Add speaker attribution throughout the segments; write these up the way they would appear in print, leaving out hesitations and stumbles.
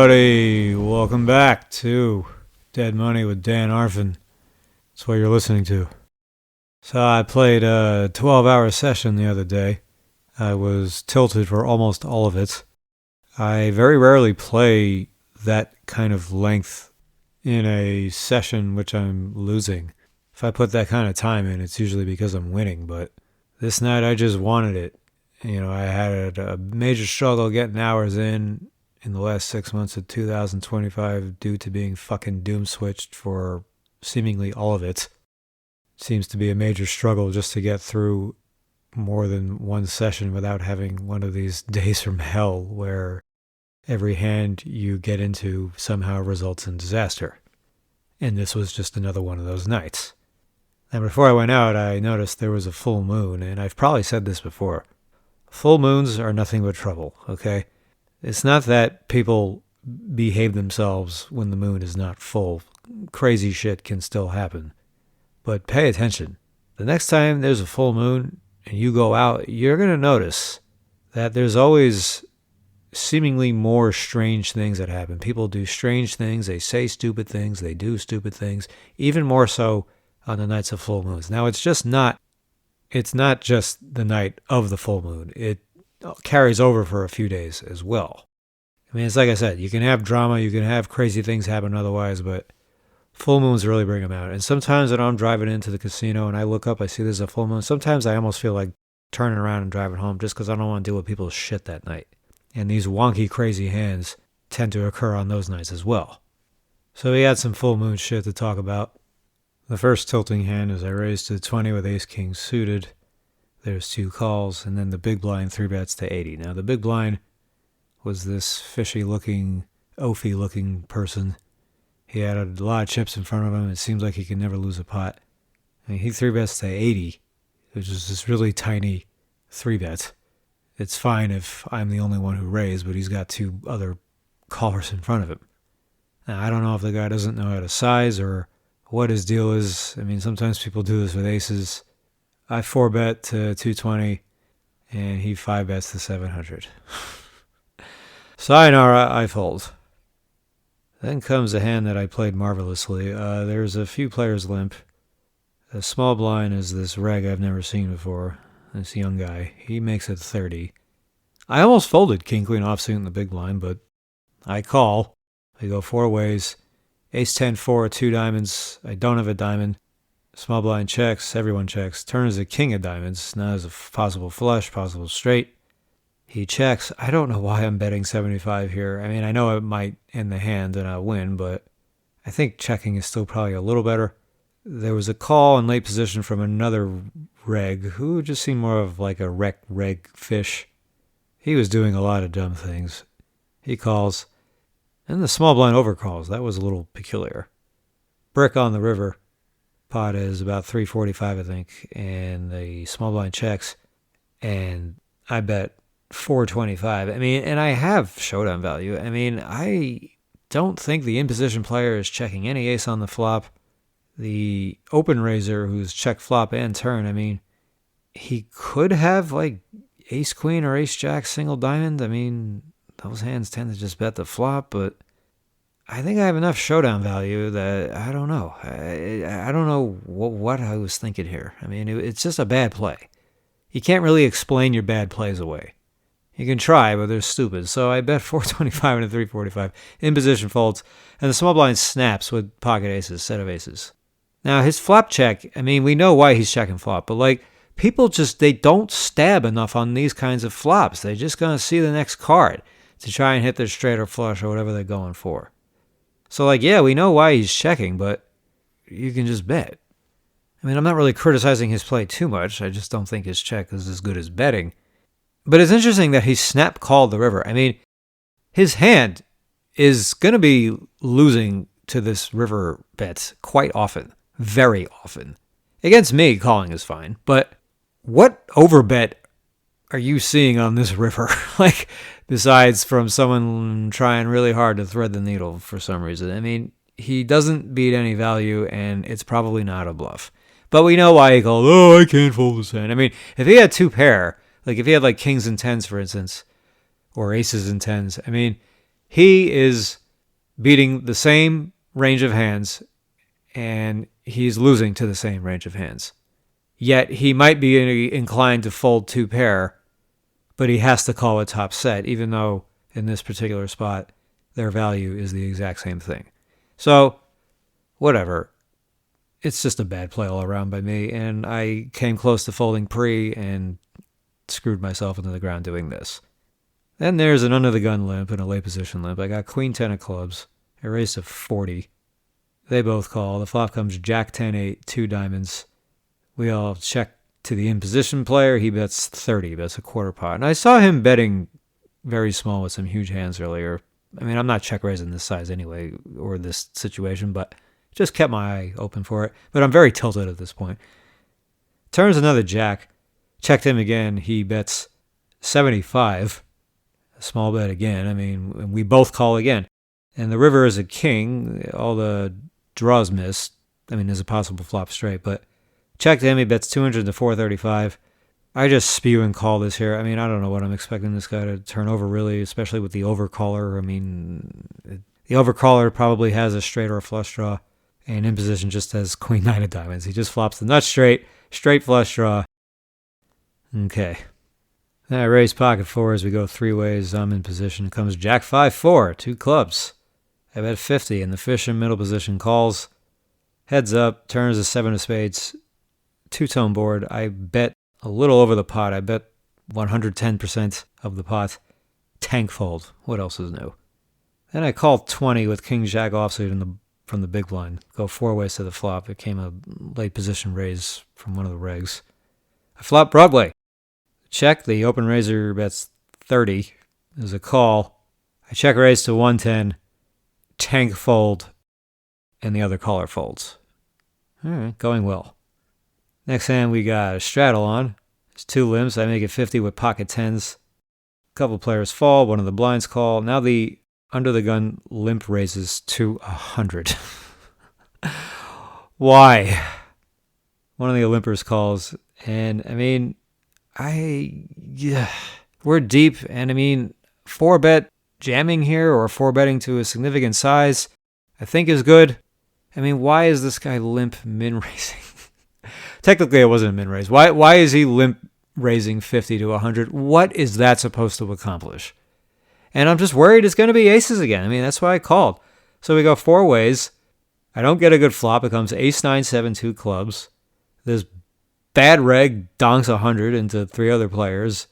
Speaker 1: everybody. Welcome back to Dead Money with Dan Arfin. That's what you're listening to. So I played a 12-hour session the other day. I was tilted for almost all of it. I very rarely play that kind of length in a session which I'm losing. If I put that kind of time in, it's usually because I'm winning, but this night I just wanted it. I had a major struggle getting hours in the last 6 months of 2025 due to being fucking doom switched for seemingly all of it. Seems to be a major struggle just to get through more than one session without having one of these days from hell where every hand you get into somehow results in disaster. And this was just another one of those nights. And before I went out, I noticed there was a full moon, and I've probably said this before. Full moons are nothing but trouble, okay? It's not that people behave themselves when the moon is not full. Crazy shit can still happen. But pay attention. The next time there's a full moon and you go out, you're going to notice that there's always seemingly more strange things that happen. People do strange things, they say stupid things, they do stupid things, even more so on the nights of full moons. Now, it's not just the night of the full moon. It carries over for a few days as well. I mean, it's like I said, you can have drama, you can have crazy things happen otherwise, but full moons really bring them out. And sometimes when I'm driving into the casino and I look up, I see there's a full moon. Sometimes I almost feel like turning around and driving home just because I don't want to deal with people's shit that night. And these wonky, crazy hands tend to occur on those nights as well. So we had some full moon shit to talk about. The first tilting hand is I raised to 20 with ace-king suited. There's two calls, and then the big blind 3-bets to 80. Now, the big blind was this fishy-looking, oafy-looking person. He had a lot of chips in front of him. It seems like he could never lose a pot. I mean, he 3-bets to 80, which is this really tiny 3-bet. It's fine if I'm the only one who raised, but he's got two other callers in front of him. Now, I don't know if the guy doesn't know how to size or what his deal is. I mean, sometimes people do this with aces. I 4-bet to 220, and he 5-bets to 700. Sayonara, I fold. Then comes a hand that I played marvelously. There's a few players limp. A small blind is this reg I've never seen before. This young guy. He makes it 30. I almost folded king-queen offsuit in the big blind, but I call. I go four ways. Ace-10-4, two diamonds. I don't have a diamond. Small blind checks, everyone checks. Turn is a king of diamonds, not as a possible flush, possible straight. He checks. I don't know why I'm betting 75 here. I mean, I know it might end the hand and I'll win, but I think checking is still probably a little better. There was a call in late position from another reg who just seemed more of like a reg fish. He was doing a lot of dumb things. He calls, and the small blind overcalls. That was a little peculiar. Brick on the river. Pot is about 345, I think, and the small blind checks, and I bet 425. I mean, and I have showdown value. I mean, I don't think the in-position player is checking any ace on the flop. The open raiser, who's check flop and turn, I mean, he could have like ace-queen or ace-jack single diamond. I mean, those hands tend to just bet the flop, but I think I have enough showdown value that I don't know. I don't know what I was thinking here. I mean, it's just a bad play. You can't really explain your bad plays away. You can try, but they're stupid. So I bet 425 and a 345. In position folds, and the small blind snaps with pocket aces, set of aces. Now, his flop check, I mean, we know why he's checking flop, but like, people just, they don't stab enough on these kinds of flops. They're just going to see the next card to try and hit their straight or flush or whatever they're going for. So, like, yeah, we know why he's checking, but you can just bet. I mean, I'm not really criticizing his play too much. I just don't think his check is as good as betting. But it's interesting that he snap called the river. I mean, his hand is going to be losing to this river bet quite often. Very often. Against me, calling is fine. But what overbet are you seeing on this river? Like, besides from someone trying really hard to thread the needle for some reason. I mean, he doesn't beat any value, and it's probably not a bluff. But we know why he called, oh, I can't fold this hand. I mean, if he had two pair, like if he had like kings and tens, for instance, or aces and tens, I mean, He is beating the same range of hands, and he's losing to the same range of hands. Yet he might be inclined to fold two pair, but he has to call a top set, even though in this particular spot, their value is the exact same thing. So, whatever. It's just a bad play all around by me, and I came close to folding pre and screwed myself into the ground doing this. Then there's an under-the-gun limp and a late position limp. I got queen 10 of clubs. I raised to 40. They both call. The flop comes jack 10-8, 2 diamonds. We all check to the in-position player. He bets 30, bets a quarter pot. And I saw him betting very small with some huge hands earlier. I mean, I'm not check raising this size anyway, or this situation, but just kept my eye open for it. But I'm very tilted at this point. Turns another jack. Checked him again. He bets 75. A small bet again. I mean, we both call again. And the river is a king. All the draws missed. I mean, there's a possible flop straight, but checked him. He bets 200 to 435. I just spew and call this here. I mean, I don't know what I'm expecting this guy to turn over, really, especially with the overcaller. I mean, the overcaller probably has a straight or a flush draw, and in position just has queen 9 of diamonds. He just flops the nut straight flush draw. Okay. Then I raise pocket four as we go three ways. I'm in position. Comes jack 5-4, 2 clubs. I bet 50, and the fish in middle position calls. Heads up, turns a 7 of spades, 2-tone board. I bet a little over the pot. I bet 110% of the pot. Tank fold. What else is new? Then I call 20 with king jack offsuit from the big blind. Go 4 ways to the flop. It came a late position raise from one of the regs. I flop Broadway. Check. The open raiser bets 30. There's a call. I check raise to 110. Tank fold. And the other caller folds. All right, going well. Next hand, we got a straddle on. It's 2 limps. I make it 50 with pocket 10s. A couple players fall. One of the blinds call. Now the under the gun limp raises to 100. Why? One of the limpers calls. And, I mean, we're deep. And, I mean, 4-bet jamming here or 4-betting to a significant size, I think is good. I mean, why is this guy limp min-raising? Technically, it wasn't a min-raise. Why is he limp raising 50 to 100? What is that supposed to accomplish? And I'm just worried it's going to be aces again. I mean, that's why I called. So we go 4 ways. I don't get a good flop. It comes ace 9, 7, 2 clubs. This bad reg donks 100 into 3 other players.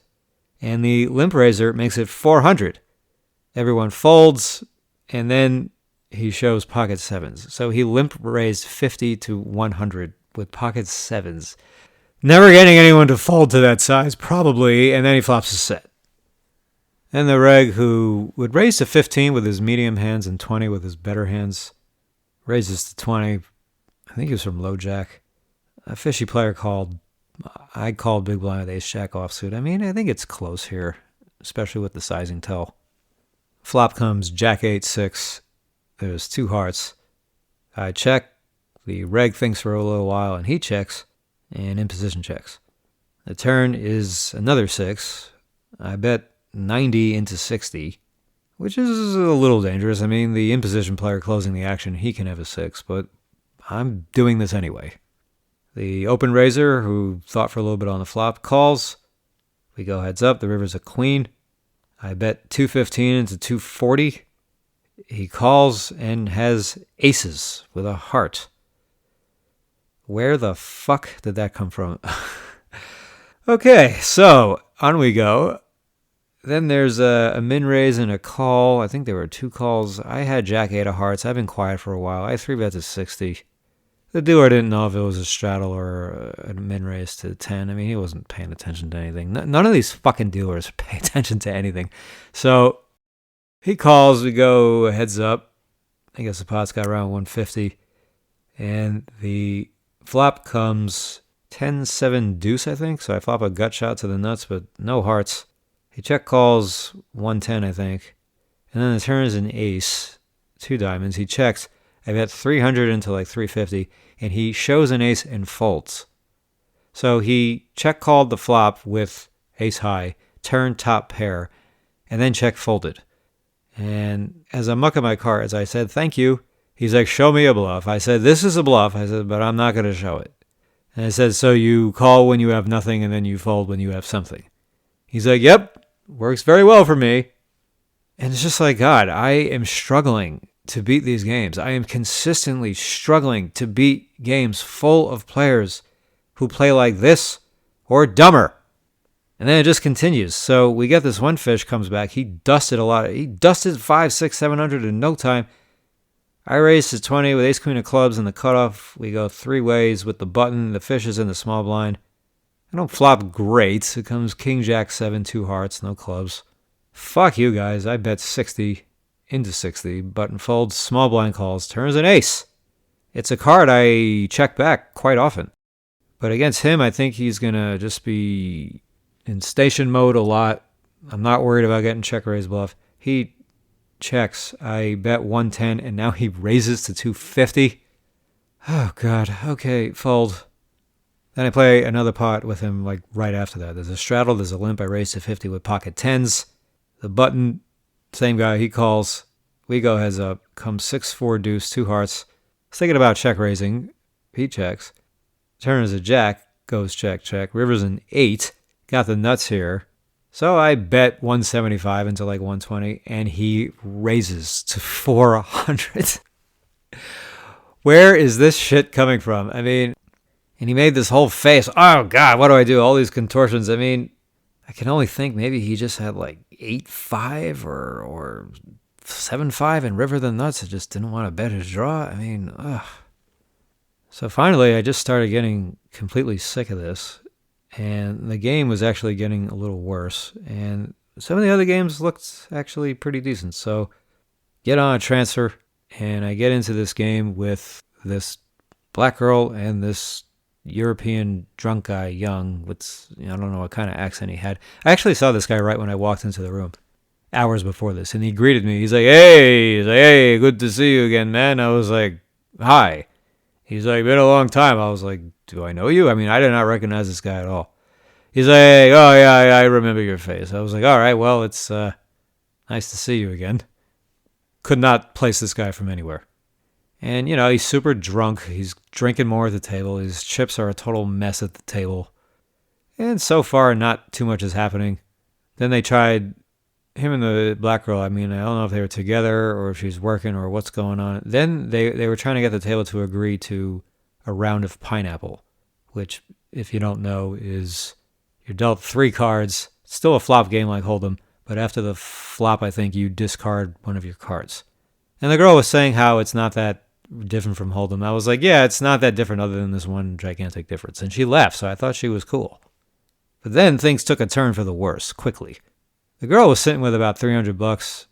Speaker 1: And the limp raiser makes it 400. Everyone folds. And then he shows pocket 7s. So he limp raised 50 to 100 with pocket 7s. Never getting anyone to fold to that size, probably, and then he flops a set. And the reg, who would raise to 15 with his medium hands and 20 with his better hands, raises to 20. I think he was from low jack. A fishy player called. I called big blind with ace jack offsuit. I mean, I think it's close here, especially with the sizing tell. Flop comes jack 8-6. There's 2 hearts. I check. The reg thinks for a little while, and he checks, and in position checks. The turn is another 6. I bet 90 into 60, which is a little dangerous. I mean, the in position player closing the action, he can have a 6, but I'm doing this anyway. The open raiser, who thought for a little bit on the flop, calls. We go heads up. The river's a queen. I bet 215 into 240. He calls and has aces with a heart. Where the fuck did that come from? Okay, so on we go. Then there's a min-raise and a call. I think there were 2 calls. I had jack 8 of hearts. I've been quiet for a while. I 3-bet to 60. The dealer didn't know if it was a straddle or a min-raise to 10. I mean, he wasn't paying attention to anything. None of these fucking dealers pay attention to anything. So he calls. We go heads up. I guess the pot's got around 150. And the flop comes 10-7 deuce, I think. So I flop a gut shot to the nuts, but no hearts. He check calls 110, I think. And then the turn is an ace, 2 diamonds. He checks. I bet 300 into like 350, and he shows an ace and folds. So he check called the flop with ace high, turn top pair, and then check folded. And as I'm mucking my cards, I said, thank you. He's like, show me a bluff. I said, this is a bluff. I said, but I'm not going to show it. And I said, so you call when you have nothing and then you fold when you have something. He's like, yep, works very well for me. And it's just like, God, I am struggling to beat these games. I am consistently struggling to beat games full of players who play like this or dumber. And then it just continues. So we get this one fish comes back. He dusted a lot. He dusted 5, 6, 700 in no time. I raised to 20 with ace queen of clubs in the cutoff. We go 3 ways with the button. The fish is in the small blind. I don't flop great. It comes king, jack, 7, 2 hearts, no clubs. Fuck you guys. I bet 60 into 60. Button folds, small blind calls, turns an ace. It's a card I check back quite often. But against him, I think he's going to just be in station mode a lot. I'm not worried about getting check raise bluff. He checks. I bet 110, and now he raises to 250. Oh, God. Okay, fold. Then I play another pot with him like right after that. There's a straddle, there's a limp. I raise to 50 with pocket 10s. The button, same guy, he calls. We go heads up. Comes 6, 4, deuce, 2 hearts. I was thinking about check raising. He checks. Turn is a jack. Goes check, check. River's an 8. Got the nuts here. So I bet 175 into like 120, and he raises to 400. Where is this shit coming from? I mean, and he made this whole face. Oh, God, what do I do? All these contortions. I mean, I can only think maybe he just had like 8-5 or 7-5 and river the nuts. I just didn't want to bet his draw. I mean, ugh. So finally, I just started getting completely sick of this. And the game was actually getting a little worse. And some of the other games looked actually pretty decent. So get on a transfer, and I get into this game with this black girl and this European drunk guy, young, with, I don't know what kind of accent he had. I actually saw this guy right when I walked into the room, hours before this, and he greeted me. He's like, hey, good to see you again, man. I was like, hi. He's like, been a long time. I was like, do I know you? I mean, I did not recognize this guy at all. He's like, oh, yeah, I remember your face. I was like, all right, well, it's nice to see you again. Could not place this guy from anywhere. And, he's super drunk. He's drinking more at the table. His chips are a total mess at the table. And so far, not too much is happening. Then they tried him and the black girl. I mean, I don't know if they were together or if she's working or what's going on. Then they were trying to get the table to agree to a round of pineapple, which, if you don't know, is you're dealt 3 cards. It's still a flop game like Hold'em, but after the flop, I think you discard one of your cards. And the girl was saying how it's not that different from Hold'em. I was like, yeah, it's not that different other than this one gigantic difference. And she left, so I thought she was cool. But then things took a turn for the worse, quickly. The girl was sitting with about $300.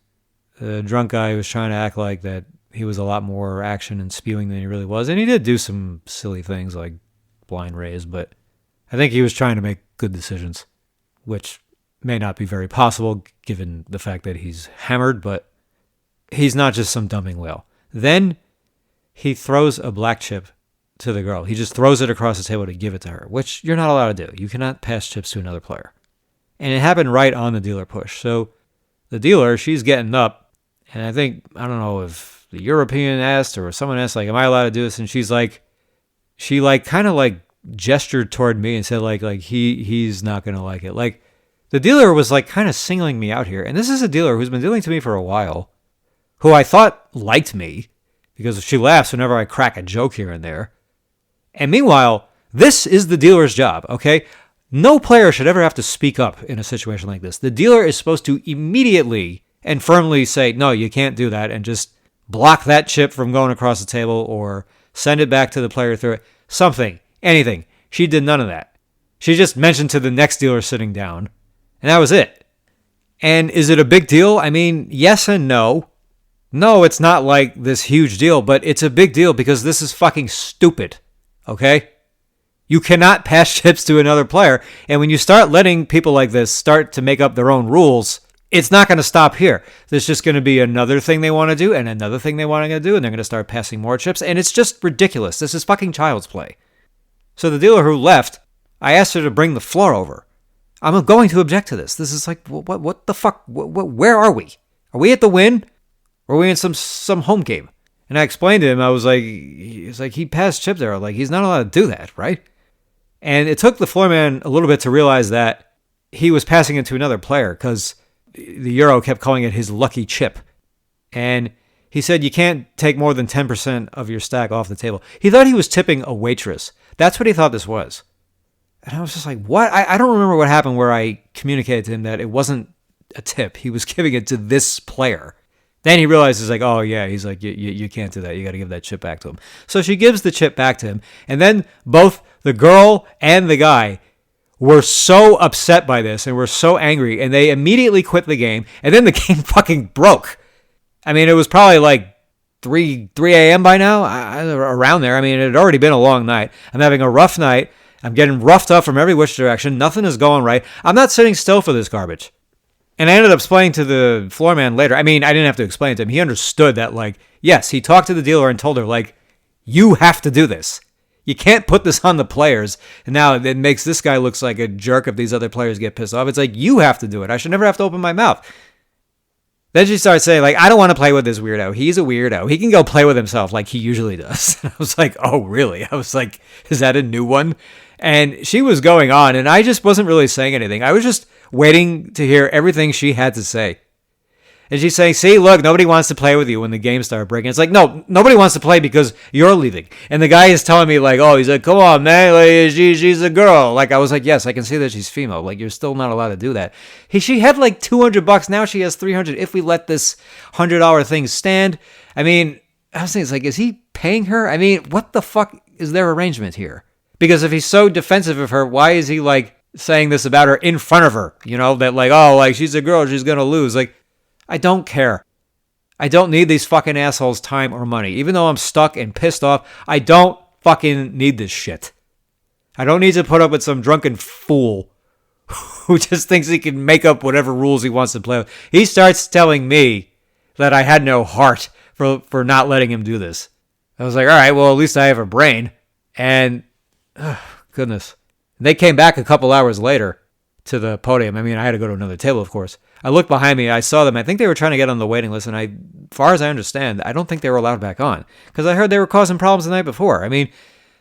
Speaker 1: The drunk guy was trying to act like that he was a lot more action and spewing than he really was. And he did do some silly things like blind raise, but I think he was trying to make good decisions, which may not be very possible given the fact that he's hammered, but he's not just some dumping whale. Then he throws a black chip to the girl. He just throws it across the table to give it to her, which you're not allowed to do. You cannot pass chips to another player. And it happened right on the dealer push. So the dealer, she's getting up, and I think, I don't know if the European asked or someone asked, like, am I allowed to do this? And she's like, she like kind of like gestured toward me and said like he's not going to like it. Like, the dealer was like kind of singling me out here. And this is a dealer who's been dealing to me for a while, who I thought liked me because she laughs whenever I crack a joke here and there. And meanwhile, this is the dealer's job, okay? No player should ever have to speak up in a situation like this. The dealer is supposed to immediately and firmly say, no, you can't do that, and just block that chip from going across the table or send it back to the player through it. Something, anything. She did none of that. She just mentioned to the next dealer sitting down, and that was it. And is it a big deal? I mean, yes and no. No, it's not like this huge deal, but it's a big deal because this is fucking stupid, okay? You cannot pass chips to another player, and when you start letting people like this start to make up their own rules, it's not going to stop here. There's just going to be another thing they want to do and another thing they want to do, and they're going to start passing more chips, and it's just ridiculous. This is fucking child's play. So the dealer who left, I asked her to bring the floor over. I'm going to object to this. This is like, what the fuck? Where are we? Are we at the win? Or are we in some home game? And I explained to him, I was like, he passed chip there. Like, he's not allowed to do that, right? And it took the floor man a little bit to realize that he was passing it to another player because the Euro kept calling it his lucky chip. And he said you can't take more than 10% of your stack off the table. He thought he was tipping a waitress. That's what he thought this was. And I was just like, what? I don't remember what happened where I communicated to him that it wasn't a tip. He was giving it to this player. Then he realizes, like, oh, yeah, he's like, you can't do that. You got to give that chip back to him. So she gives the chip back to him. And then both the girl and the guy were so upset by this and were so angry. And they immediately quit the game. And then the game fucking broke. I mean, it was probably like 3 a.m. by now, around there. I mean, it had already been a long night. I'm having a rough night. I'm getting roughed up from every which direction. Nothing is going right. I'm not sitting still for this garbage. And I ended up explaining to the floor man later. I mean, I didn't have to explain it to him. He understood that, like, yes, he talked to the dealer and told her, like, you have to do this. You can't put this on the players. And now it makes this guy looks like a jerk if these other players get pissed off. It's like, you have to do it. I should never have to open my mouth. Then she starts saying, like, I don't want to play with this weirdo. He's a weirdo. He can go play with himself like he usually does. And I was like, oh, really? I was like, is that a new one? And she was going on, and I just wasn't really saying anything. I was just waiting to hear everything she had to say. And she's saying, see, look, nobody wants to play with you when the game started breaking. It's like, no, nobody wants to play because you're leaving. And the guy is telling me, like, oh, he's like, come on, man, like, she's a girl. Like, I was like, yes, I can see that she's female. Like, you're still not allowed to do that. She had like $200. Now she has $300. If we let this $100 thing stand, I mean, I was thinking, it's like, is he paying her? I mean, what the fuck is their arrangement here? Because if he's so defensive of her, why is he, like, saying this about her in front of her? You know, that, like, oh, like, she's a girl, she's going to lose. Like, I don't care. I don't need these fucking assholes' time or money. Even though I'm stuck and pissed off, I don't fucking need this shit. I don't need to put up with some drunken fool who just thinks he can make up whatever rules he wants to play with. He starts telling me that I had no heart for not letting him do this. I was like, all right, well, at least I have a brain. And goodness. They came back a couple hours later to the podium. I mean, I had to go to another table, of course. I looked behind me. I saw them. I think they were trying to get on the waiting list. And as far as I understand, I don't think they were allowed back on. Because I heard they were causing problems the night before. I mean,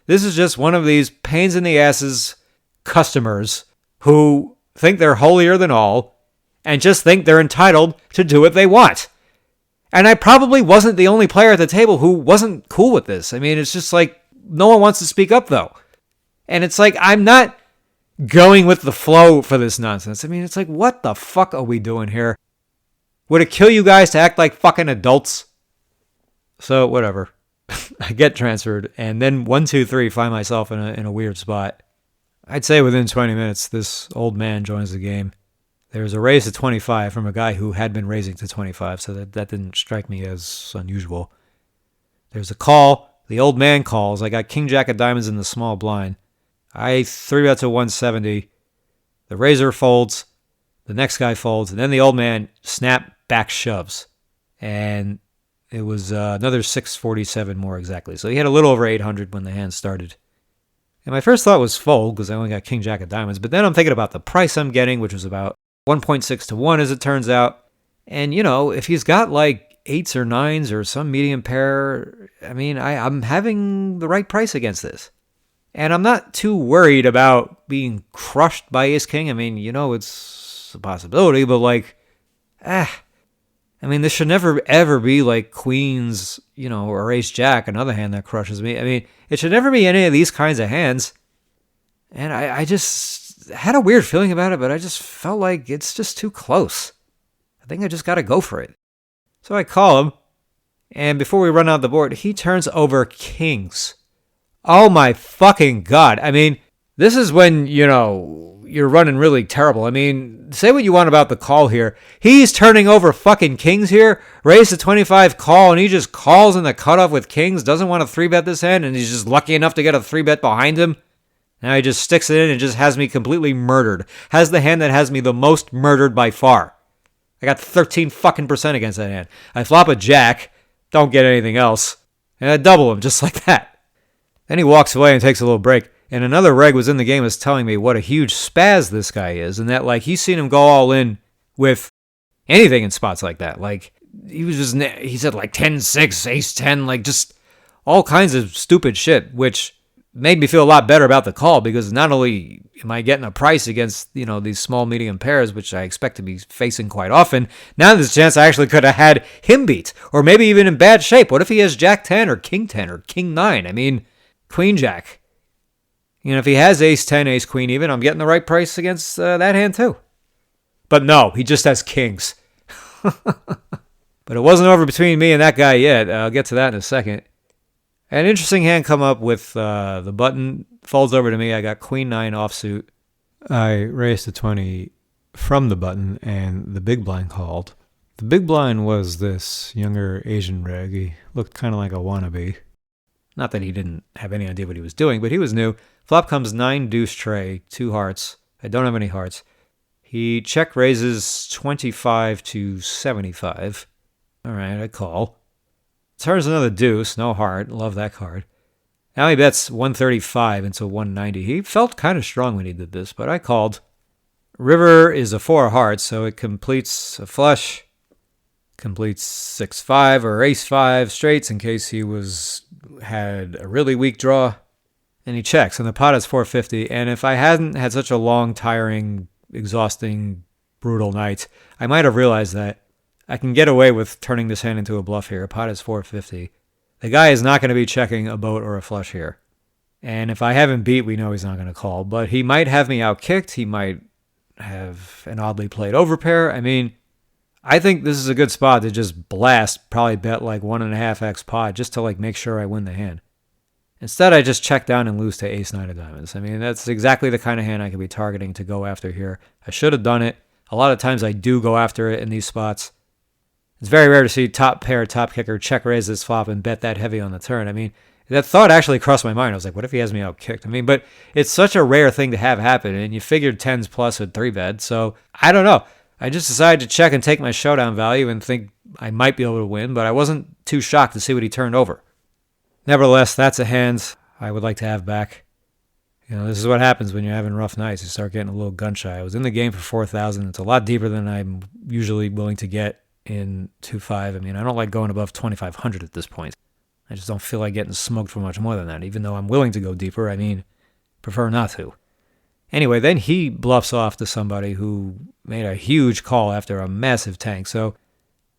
Speaker 1: this is just one of these pains in the asses customers who think they're holier than all and just think they're entitled to do what they want. And I probably wasn't the only player at the table who wasn't cool with this. I mean, it's just like, no one wants to speak up, though. And it's like, I'm not going with the flow for this nonsense. I mean, it's like, what the fuck are we doing here? Would it kill you guys to act like fucking adults? So, whatever. I get transferred, and then 1, 2, 3 find myself in a weird spot. I'd say within 20 minutes, this old man joins the game. There's a raise to 25 from a guy who had been raising to 25, so that didn't strike me as unusual. There's a call. The old man calls. I got king jack of diamonds in the small blind. I 3-bet to 170. The razor folds. The next guy folds. And then the old man snap back shoves. And it was another 647 more exactly. So he had a little over 800 when the hand started. And my first thought was fold because I only got king jack of diamonds. But then I'm thinking about the price I'm getting, which was about 1.6 to 1 as it turns out. And, you know, if he's got like 8s or 9s or some medium pair, I mean, I'm having the right price against this. And I'm not too worried about being crushed by ace-king. I mean, you know, it's a possibility, but like, I mean, this should never, ever be like queens, you know, or ace-jack, another hand that crushes me. I mean, it should never be any of these kinds of hands. And I just had a weird feeling about it, but I just felt like it's just too close. I think I just got to go for it. So I call him, and before we run out the board, he turns over kings. Oh my fucking God. I mean, this is when, you know, you're running really terrible. I mean, say what you want about the call here. He's turning over fucking kings here. Raise to 25 call, and he just calls in the cutoff with kings. Doesn't want to 3-bet this hand, and he's just lucky enough to get a 3-bet behind him. Now he just sticks it in and just has me completely murdered. Has the hand that has me the most murdered by far. I got 13 fucking % against that hand. I flop a jack, don't get anything else, and I double him just like that. Then he walks away and takes a little break. And another reg was in the game was telling me what a huge spaz this guy is. And that, like, he's seen him go all in with anything in spots like that. Like, he said like 10-6, ace-10, like just all kinds of stupid shit, which made me feel a lot better about the call, because not only am I getting a price against, these small, medium pairs, which I expect to be facing quite often, now there's a chance I actually could have had him beat, or maybe even in bad shape. What if he has Jack 10 or King 10 or King 9? I mean, Queen Jack. If he has ace 10, ace queen even, I'm getting the right price against that hand too. But no, he just has kings. But it wasn't over between me and that guy yet. I'll get to that in a second. An interesting hand come up with the button folds over to me. I got queen 9 offsuit. I raised a 20 from the button, and the big blind called. The big blind was this younger Asian reg. He looked kind of like a wannabe. Not that he didn't have any idea what he was doing, but he was new. Flop comes 9 deuce tray, 2 hearts. I don't have any hearts. He check raises 25 to 75. All right, I call. Turns another deuce, no heart. Love that card. Now he bets 135 into 190. He felt kind of strong when he did this, but I called. River is a 4 hearts, so it completes a flush. Completes 6-5 or ace-5 straights in case he had a really weak draw. And he checks, and the pot is 450. And if I hadn't had such a long, tiring, exhausting, brutal night, I might have realized that I can get away with turning this hand into a bluff here. Pot is 450. The guy is not going to be checking a boat or a flush here. And if I haven't beat, we know he's not going to call. But he might have me out-kicked. He might have an oddly played overpair. I mean, I think this is a good spot to just blast, probably bet like 1.5x pot, just to like make sure I win the hand. Instead, I just check down and lose to ace-9 of diamonds. I mean, that's exactly the kind of hand I could be targeting to go after here. I should have done it. A lot of times I do go after it in these spots. It's very rare to see top pair, top kicker, check raise this flop and bet that heavy on the turn. I mean, that thought actually crossed my mind. I was like, what if he has me out kicked? I mean, but it's such a rare thing to have happen, and you figured 10s plus would 3-bet, so I don't know. I just decided to check and take my showdown value and think I might be able to win, but I wasn't too shocked to see what he turned over. Nevertheless, that's a hand I would like to have back. This is what happens when you're having rough nights. You start getting a little gun shy. I was in the game for 4,000. It's a lot deeper than I'm usually willing to get in 2-5. I mean, I don't like going above 2,500 at this point. I just don't feel like getting smoked for much more than that. Even though I'm willing to go deeper, I mean, prefer not to. Anyway, then he bluffs off to somebody who made a huge call after a massive tank. So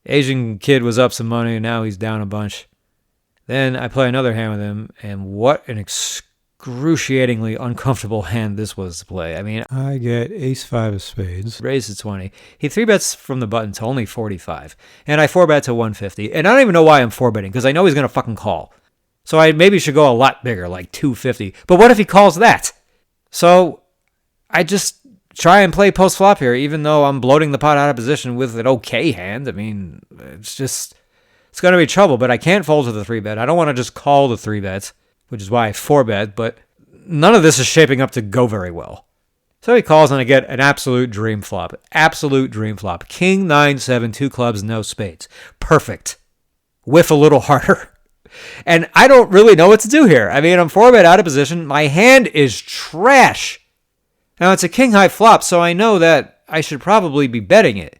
Speaker 1: Asian kid was up some money, and now he's down a bunch. Then I play another hand with him, and what an excruciatingly uncomfortable hand this was to play. I mean, I get ace-5 of spades, raise to 20. He 3-bets from the button to only 45, and I 4-bet to 150. And I don't even know why I'm 4-betting, because I know he's going to fucking call. So I maybe should go a lot bigger, like 250. But what if he calls that? So I just try and play post-flop here, even though I'm bloating the pot out of position with an okay hand. I mean, it's going to be trouble, but I can't fold to the 3-bet. I don't want to just call the 3-bet, which is why I 4-bet, but none of this is shaping up to go very well. So he calls, and I get an absolute dream flop. Absolute dream flop. King 9-7, 2 clubs, no spades. Perfect. Whiff a little harder. And I don't really know what to do here. I mean, I'm 4-bet out of position. My hand is trash. Now, it's a king-high flop, so I know that I should probably be betting it.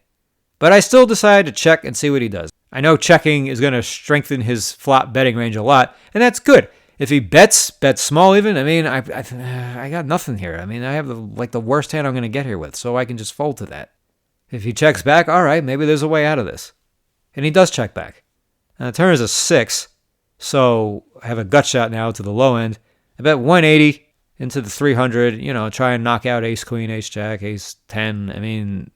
Speaker 1: But I still decide to check and see what he does. I know checking is going to strengthen his flop betting range a lot, and that's good. If he bets small even, I mean, I got nothing here. I mean, I have the worst hand I'm going to get here with, so I can just fold to that. If he checks back, all right, maybe there's a way out of this. And he does check back. Now, the turn is a 6, so I have a gut shot now to the low end. I bet 180 into the 300, try and knock out ace-queen, ace-jack, ace-10. I mean,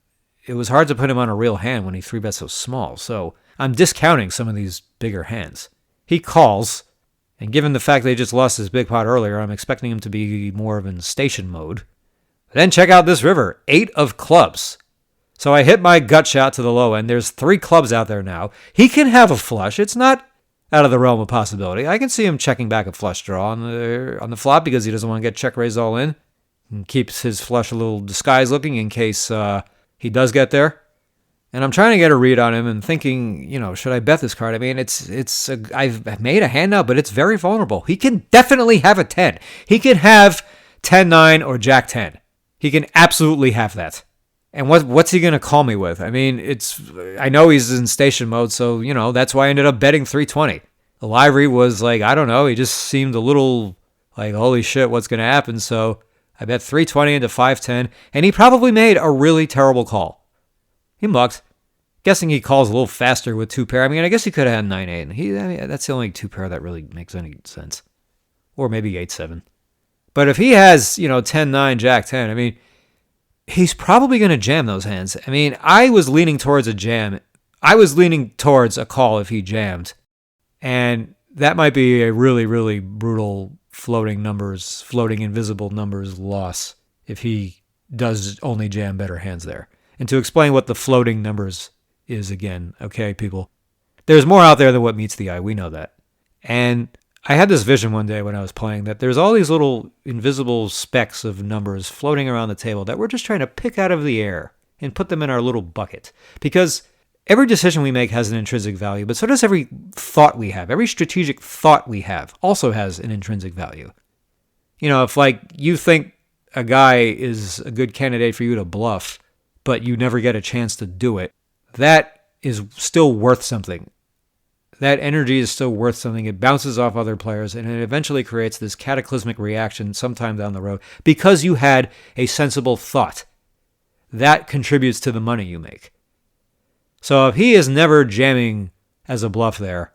Speaker 1: it was hard to put him on a real hand when he 3-bets so small, so I'm discounting some of these bigger hands. He calls, and given the fact that he just lost his big pot earlier, I'm expecting him to be more of in station mode. Then check out this river, 8 of clubs. So I hit my gut shot to the low end. There's 3 clubs out there now. He can have a flush. It's not out of the realm of possibility. I can see him checking back a flush draw on the flop because he doesn't want to get check raised all in. And keeps his flush a little disguised looking in case he does get there. And I'm trying to get a read on him and thinking, should I bet this card? I mean, I've made a hand now, but it's very vulnerable. He can definitely have a 10. He can have 10-9 or Jack-10. He can absolutely have that. And what's he going to call me with? I mean, I know he's in station mode, so, that's why I ended up betting 320. The livery was like, I don't know, he just seemed a little like, holy shit, what's going to happen? So I bet 320 into 510, and he probably made a really terrible call. He mucked. Guessing he calls a little faster with 2 pair. I mean, I guess he could have had 9-8. That's the only 2 pair that really makes any sense. Or maybe 8-7. But if he has, 10-9, Jack-10, I mean, he's probably going to jam those hands. I mean, I was leaning towards a jam. I was leaning towards a call if he jammed. And that might be a really, really brutal floating invisible numbers loss if he does only jam better hands there. And to explain what the floating numbers is again, okay, people, there's more out there than what meets the eye. We know that. And I had this vision one day when I was playing that there's all these little invisible specks of numbers floating around the table that we're just trying to pick out of the air and put them in our little bucket. Because every decision we make has an intrinsic value, but so does every thought we have. Every strategic thought we have also has an intrinsic value. If you think a guy is a good candidate for you to bluff, but you never get a chance to do it, that is still worth something. That energy is still worth something. It bounces off other players, and it eventually creates this cataclysmic reaction sometime down the road because you had a sensible thought. That contributes to the money you make. So if he is never jamming as a bluff there,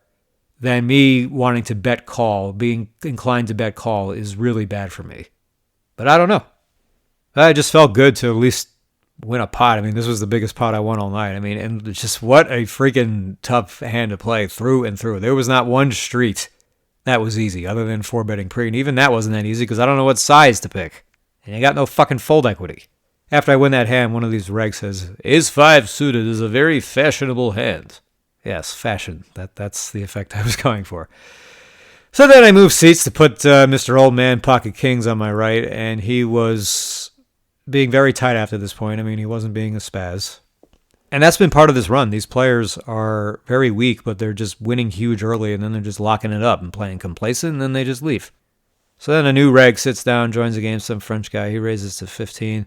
Speaker 1: then me wanting to bet call, being inclined to bet call, is really bad for me. But I don't know. I just felt good to at least win a pot. I mean, this was the biggest pot I won all night. I mean, and just what a freaking tough hand to play through and through. There was not one street that was easy other than 4-betting pre. And even that wasn't that easy because I don't know what size to pick. And I got no fucking fold equity. After I win that hand, one of these regs says, Ace-5 suited is a very fashionable hand. Yes, fashion. That's the effect I was going for. So then I moved seats to put Mr. Old Man Pocket Kings on my right, and he was being very tight after this point. I mean, he wasn't being a spaz. And that's been part of this run. These players are very weak, but they're just winning huge early, and then they're just locking it up and playing complacent, and then they just leave. So then a new reg sits down, joins the game, some French guy. He raises to 15.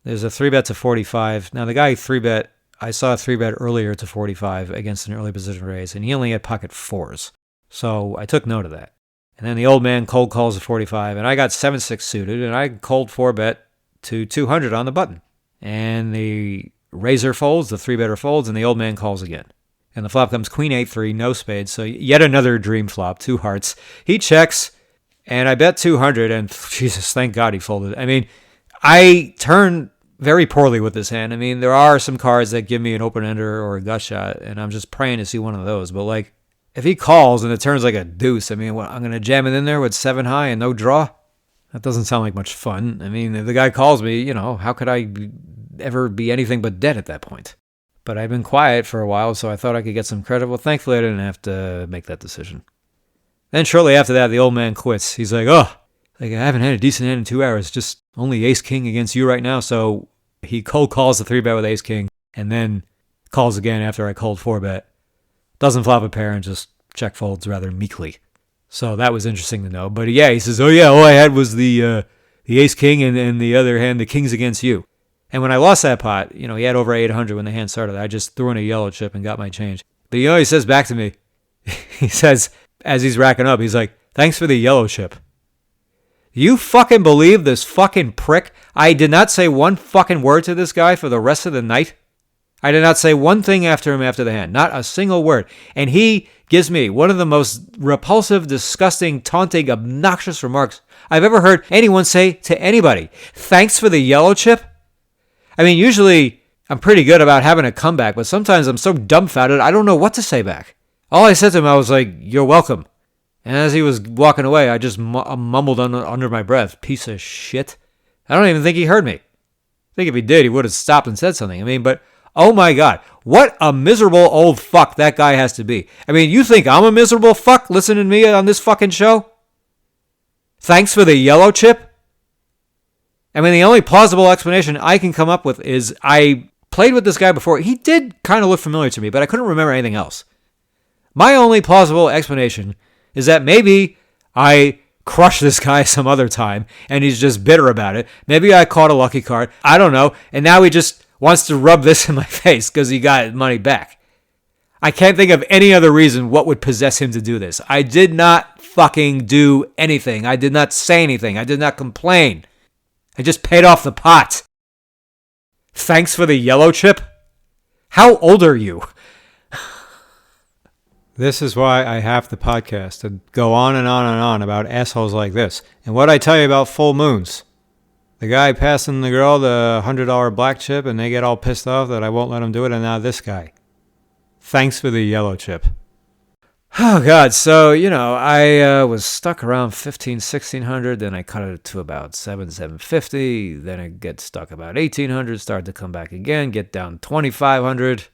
Speaker 1: There's a 3-bet to 45. Now, the guy 3-bet, I saw a 3-bet earlier to 45 against an early position raise, and he only had pocket 4s. So I took note of that. And then the old man cold calls a 45, and I got 7-6 suited, and I cold 4-bet to 200 on the button. And the raiser folds, the 3-better folds, and the old man calls again. And the flop comes queen 8-3, no spades, so yet another dream flop, 2 hearts. He checks, and I bet 200, and Jesus, thank God he folded. I mean, I turn very poorly with this hand. I mean, there are some cards that give me an open-ender or a gut shot, and I'm just praying to see one of those. But, if he calls and it turns like a deuce, I mean, I'm going to jam it in there with 7 high and no draw? That doesn't sound like much fun. I mean, if the guy calls me, how could I ever be anything but dead at that point? But I've been quiet for a while, so I thought I could get some credit. Well, thankfully, I didn't have to make that decision. Then shortly after that, the old man quits. He's like, I haven't had a decent hand in 2 hours, just only ace-king against you right now. So he cold calls the 3-bet with ace-king, and then calls again after I cold 4-bet. Doesn't flop a pair and just check folds rather meekly. So that was interesting to know. But yeah, he says, all I had was the ace-king and the other hand, the king's against you. And when I lost that pot, he had over 800 when the hand started. I just threw in a yellow chip and got my change. But he says back to me, he says, as he's racking up, he's like, thanks for the yellow chip. You fucking believe this fucking prick? I did not say one fucking word to this guy for the rest of the night. I did not say one thing after him after the hand. Not a single word. And he gives me one of the most repulsive, disgusting, taunting, obnoxious remarks I've ever heard anyone say to anybody. Thanks for the yellow chip? I mean, usually I'm pretty good about having a comeback, but sometimes I'm so dumbfounded I don't know what to say back. All I said to him, I was like, you're welcome. And as he was walking away, I just mumbled under my breath, piece of shit. I don't even think he heard me. I think if he did, he would have stopped and said something. I mean, but oh my God, what a miserable old fuck that guy has to be. I mean, you think I'm a miserable fuck listening to me on this fucking show? Thanks for the yellow chip? I mean, the only plausible explanation I can come up with is I played with this guy before. He did kind of look familiar to me, but I couldn't remember anything else. My only plausible explanation is that maybe I crushed this guy some other time and he's just bitter about it. Maybe I caught a lucky card. I don't know. And now wants to rub this in my face because he got money back. I can't think of any other reason what would possess him to do this. I did not fucking do anything. I did not say anything. I did not complain. I just paid off the pot. Thanks for the yellow chip? How old are you? This is why I have the podcast, to go on and on and on about assholes like this. And what I tell you about full moons. The guy passing the girl the $100 black chip and they get all pissed off that I won't let him do it, and now this guy. Thanks for the yellow chip. Oh, God. So, I was stuck around 1600, then I cut it to about 750, then I get stuck about 1800, start to come back again, get down 2500,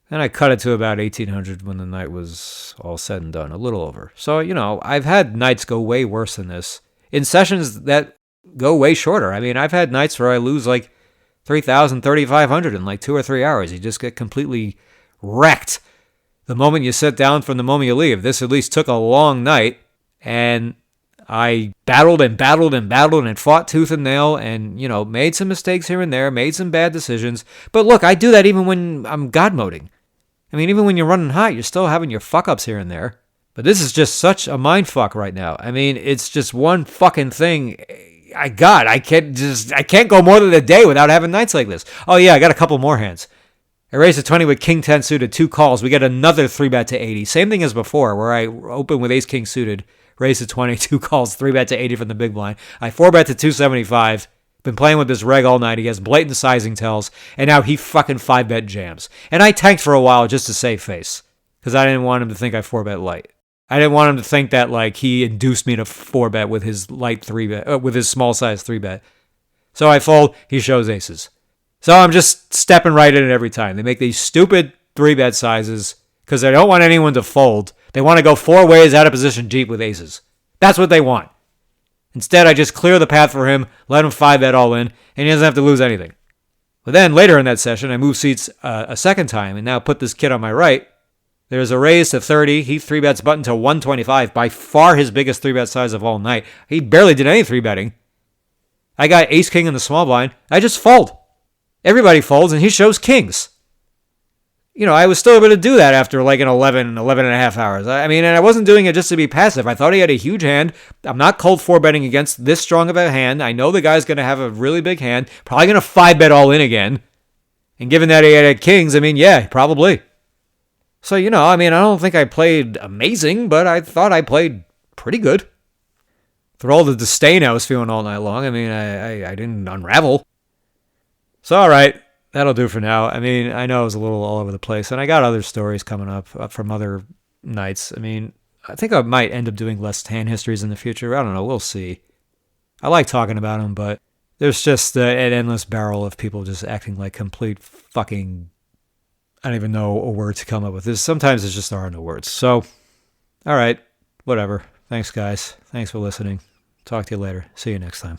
Speaker 1: then I cut it to about 1800 when the night was all said and done, a little over. So, I've had nights go way worse than this, in sessions that go way shorter. I mean, I've had nights where I lose like 3,000, 3,500 in like 2 or 3 hours. You just get completely wrecked the moment you sit down from the moment you leave. This at least took a long night, and I battled and battled and battled and fought tooth and nail and, made some mistakes here and there, made some bad decisions. But look, I do that even when I'm God moding. I mean, even when you're running hot, you're still having your fuck-ups here and there. But this is just such a mind fuck right now. I mean, it's just one fucking thing. I can't go more than a day without having nights like this. Oh yeah, I got a couple more hands. I raised a 20 with King 10 suited, 2 calls. We get another 3-bet to 80. Same thing as before, where I open with Ace King suited, raised to 20, 2 calls, 3-bet to 80 from the big blind. I 4-bet to 275. Been playing with this reg all night. He has blatant sizing tells, and now he fucking 5-bet jams. And I tanked for a while just to save face, because I didn't want him to think I 4-bet light. I didn't want him to think that like he induced me to 4-bet with his light 3-bet, with his small size 3-bet. So I fold. He shows aces. So I'm just stepping right in it every time. They make these stupid 3-bet sizes because they don't want anyone to fold. They want to go 4 ways out of position deep with aces. That's what they want. Instead, I just clear the path for him, let him 5-bet all in, and he doesn't have to lose anything. But then later in that session, I move seats a second time and now put this kid on my right. There's a raise to 30. He 3-bets button to 125, by far his biggest 3-bet size of all night. He barely did any 3-betting. I got Ace King in the small blind. I just fold. Everybody folds, and he shows kings. I was still able to do that after like an 11 and a half hours. I mean, and I wasn't doing it just to be passive. I thought he had a huge hand. I'm not cold 4-betting against this strong of a hand. I know the guy's going to have a really big hand. Probably going to 5-bet all in again. And given that he had kings, I mean, yeah, probably. So, I don't think I played amazing, but I thought I played pretty good. For all the disdain I was feeling all night long, I mean, I didn't unravel. So, all right, that'll do for now. I mean, I know it was a little all over the place, and I got other stories coming up from other nights. I mean, I think I might end up doing less hand histories in the future. I don't know. We'll see. I like talking about them, but there's just an endless barrel of people just acting like complete fucking... I don't even know a word to come up with. Sometimes there just are no words. So, all right, whatever. Thanks, guys. Thanks for listening. Talk to you later. See you next time.